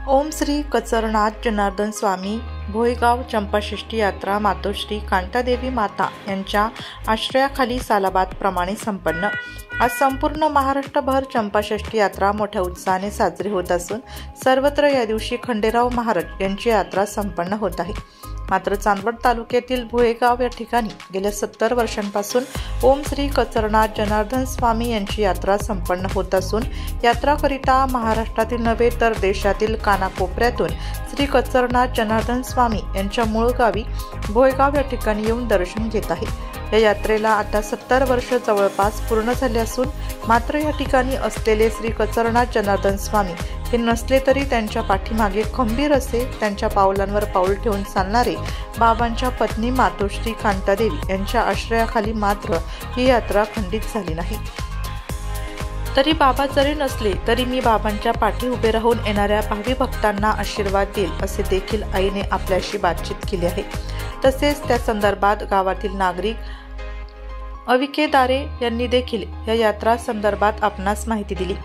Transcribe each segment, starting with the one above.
ओम श्री कचरनाथ जनार्दन स्वामी भोयगाव चंपाषष्ठी यात्रा मातोश्री कांतादेवी माता यांच्या आश्रयाखाली सालाबाद प्रमाणे संपन्न। आज संपूर्ण महाराष्ट्रभर चंपाषष्ठी यात्रा मोठ्या उत्साहाने साजरी होत असून सर्वत्र या दिवशी खंडेराव महाराज यांची यात्रा संपन्न होत आहे। मात्र चांदवड तालुक्यातील भोयगाव या ठिकाणी गेल्या 70 वर्षांपासून ओम श्री कचरनाथ जनार्दन स्वामी यांची यात्रा संपन्न होत असून यात्राकरिता महाराष्ट्रातील नव्हे तर देशातील कानाकोपऱ्यातून श्री कचरनाथ जनार्दन स्वामी यांच्या मूळ गावी भोयगाव या ठिकाणी येऊन दर्शन घेत आहे। या यात्रेला आता 70 वर्ष जवळपास पूर्ण झाले असून मात्र या ठिकाणी असलेले श्री कचरनाथ जनार्दन स्वामी हे नसले तरी त्यांच्या पाठीमागे खंबीर असे त्यांच्या पावलांवर पाऊल ठेवून चालणारे बाबांच्या पत्नी मातोश्री कांतादेवी यांच्या आश्रयाखाली मात्र ही यात्रा खंडित झाली नाही। तरी बाबा जरी नसले तरी मी बाबांच्या पाठी उभे राहून येणाऱ्या भावी भक्तांना आशीर्वाद देईल असे देखील आईने आपल्याशी बातचीत केली आहे। तसेच त्या संदर्भात गावातील नागरिक अविकेदारे यांनी देखील या यात्रा संदर्भात आपणास माहिती दिली।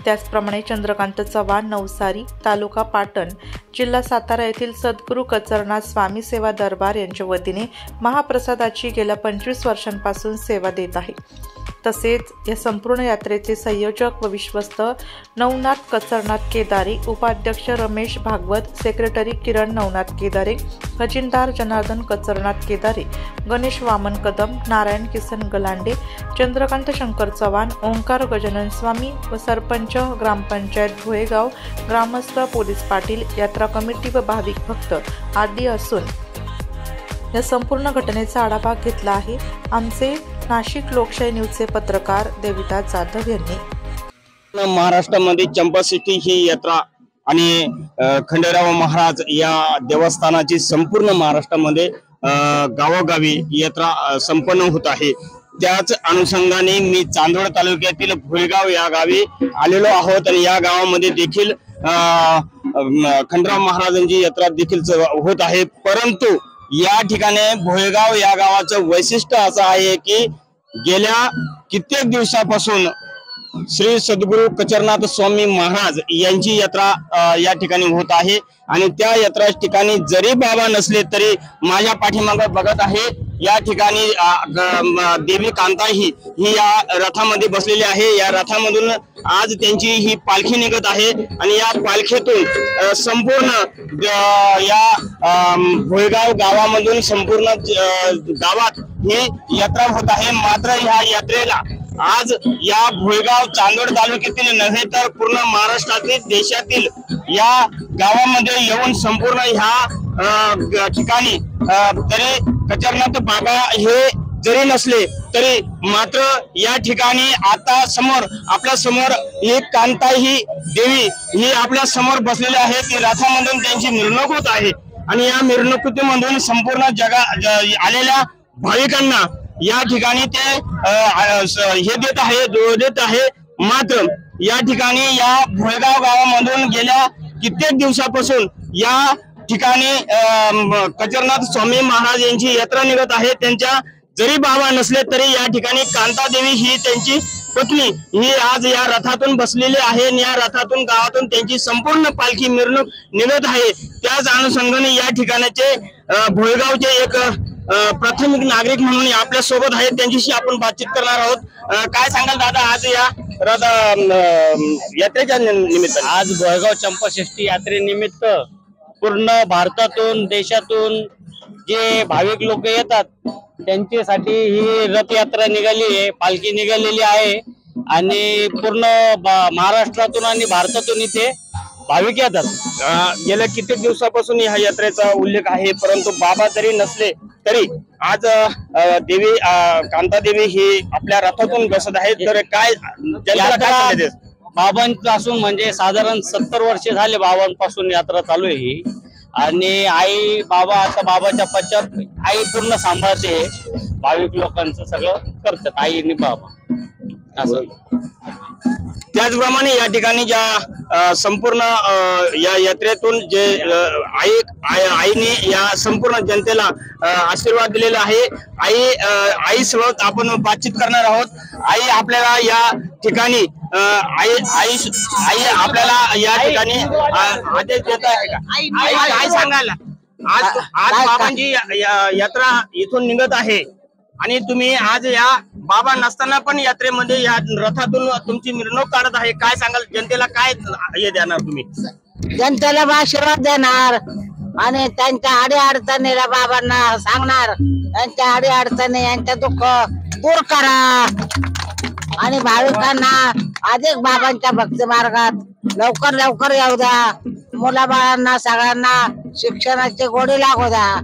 त्याचप्रमाणे चंद्रकांत चव्हाण नवसारी तालुका पाटण जिल्हा सातारा येथील सद्गुरू कचरनाथ स्वामी सेवा दरबार यांच्या वतीने महाप्रसादाची गेल्या 25 वर्षांपासून सेवा देत आहे। तसेच या संपूर्ण यात्रेचे संयोजक व विश्वस्त नवनाथ कचरनाथ केदारे, उपाध्यक्ष रमेश भागवत, सेक्रेटरी किरण नवनाथ केदारे, खजिनदार जनार्दन कचरनाथ केदारे, गणेश वामन कदम, नारायण किसन गलांडे, चंद्रकांत शंकर चव्हाण, ओंकार गजानन स्वामी व सरपंच ग्रामपंचायत भोयगाव, ग्रामस्थ पोलीस पाटील, यात्रा कमिटी व भाविक भक्त आदी असून या संपूर्ण घटनेचा आढावा घेतला आहे आमचे नाशिक लोकशाही न्यूजचे पत्रकार देविदास जाधव यांनी। महाराष्ट्रामध्ये चंपाषष्ठी ही यात्रा आणि खंडेराव महाराज या देवस्थानाची संपूर्ण महाराष्ट्रामध्ये गावोगावी यात्रा संपन्न होत आहे। त्याच अनुषंगाने मी चांदवड तालुक्यातील भोयगाव या गावी आलेलो आहोत आणि या गावामध्ये देखील खंडेराव महाराजांची यात्रा देखील होत आहे। परंतु या ठिकाणी भोयगाव या गावाचं वैशिष्ट्य असं आहे की गेल्या कित्येक दिवसापासून श्री सद्गुरू कचरनाथ स्वामी महाराज यांची यात्रा या ठिकाणी होत आहे आणि त्या यात्रा ठिकाणी जरी बाबा नसले तरी माझ्या पाठीमागे बघत आहे या ठिकाणी देवी कांता ही या रथामध्ये बसलेली आहे। या रथामधून आज त्यांची ही पालखी निघत आहे आणि या पालखीतून संपूर्ण या भोयगाव गावामधून संपूर्ण गावात ही यात्रा होत आहे। मात्र ह्या यात्रेला आज या भोयगाव चांदवड तालुक्यातील नव्हे तर पूर्ण महाराष्ट्रातील देशातील या गावामध्ये येऊन संपूर्ण ह्या ठिकाणी तरी कचरनाथ बाबा हे जरी नसले तरी मात्र या ठिकाणी आता आपल्या समोर एक कांता ही देवी ही आपल्या समोर बसलेली आहे। ती रथामधून त्यांची मिरवणूक होत आहे आणि या मिरवणुकीमधून संपूर्ण आलेल्या भाविकांना या ठिकाणी ते हे देत आहे। मात्र या ठिकाणी या भोयगाव गावामधून गेल्या कित्येक दिवसापासून या ठिकाणी कचरनाथ स्वामी महाराज यांची यात्रा निघत आहे। त्यांच्या जरी बाबा नसले तरी या ठिकाणी कांतादेवी ही त्यांची पत्नी ही आज या रथातून बसलेली आहे आणि या रथातून गावातून त्यांची संपूर्ण पालखी मिरवणूक निघत आहे। त्याच अनुषंगाने या ठिकाणाचे भोयगावचे एक प्राथमिक नागरिक म्हणून आपल्या सोबत आहेत, त्यांच्याशी आपण बातचीत करणार आहोत। काय सांगाल दादा, आज या यात्रेच्या निमित्ताने आज भोयगाव चंपाषष्ठी यात्रेनिमित्त पूर्ण भारतातून देशातून जे भाविक लोक येतात त्यांच्यासाठी ही रथयात्रा निघाली आहे, पालखी निघालेली आहे आणि पूर्ण महाराष्ट्रातून आणि भारतातून इथे भाविक येतात। गेल्या कित्येक दिवसापासून या यात्रेचा उल्लेख आहे, परंतु बाबा जरी नसले तरी आज देवी कांतादेवी ही आपल्या रथातून बसत आहेत। तर काय बाबांपासून म्हणजे साधारण 70 वर्षे झाले बाबांपासून यात्रा चालू आहे ही आणि आई बाबा आता बाबाच्या पश्चात आई पूर्ण सांभाळते, भाविक लोकांचं सगळं करतात आईने बाबा असं। त्याचप्रमाणे या ठिकाणी ज्या संपूर्ण या यात्रेतून जे आईने या संपूर्ण जनतेला आशीर्वाद दिलेला आहे। आई सोबत आपण बातचीत करणार आहोत। आई, आपल्याला या ठिकाणी आई आपल्याला या ठिकाणी आदेश देत आहे का? आई काय सांगाल? आज बाबांची यात्रा इथून निघत आहे आणि तुम्ही आज या बाबा नसताना पण यात्रेमध्ये या रथातून तुमची मिरवणूक काढत आहे। काय सांगाल? जनतेला काय हे देणार तुम्ही? जनतेला आशीर्वाद देणार आणि त्यांच्या अडीअडचणीला बाबांना सांगणार, त्यांच्या अडीअडचणी यांच्या दुःख दूर करा आणि भाविकांना अधिक बाबांच्या भक्ती मार्गात लवकर येऊ द्या। मुलाबाळांना सगळ्यांना शिक्षणाची गोडी लागू द्या।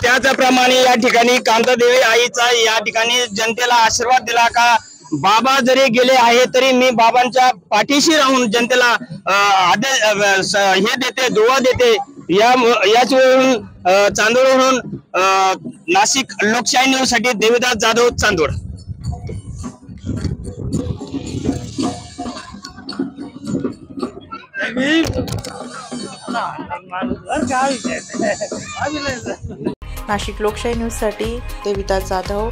त्याचप्रमाणे या ठिकाणी कांतादेवी आईचा या ठिकाणी जनतेला आशीर्वाद दिला का बाबा जरी गेले आहे तरी मी बाबांच्या पाठीशी राहून जनतेला हे देते, दुवा देते। याच वेळून चांदोडवरून नाशिक लोकशाही न्यूज साठी देवीदास जाधव, चांदोड। नाशिक लोकशाही न्यूज साठी देवीदास जाधव।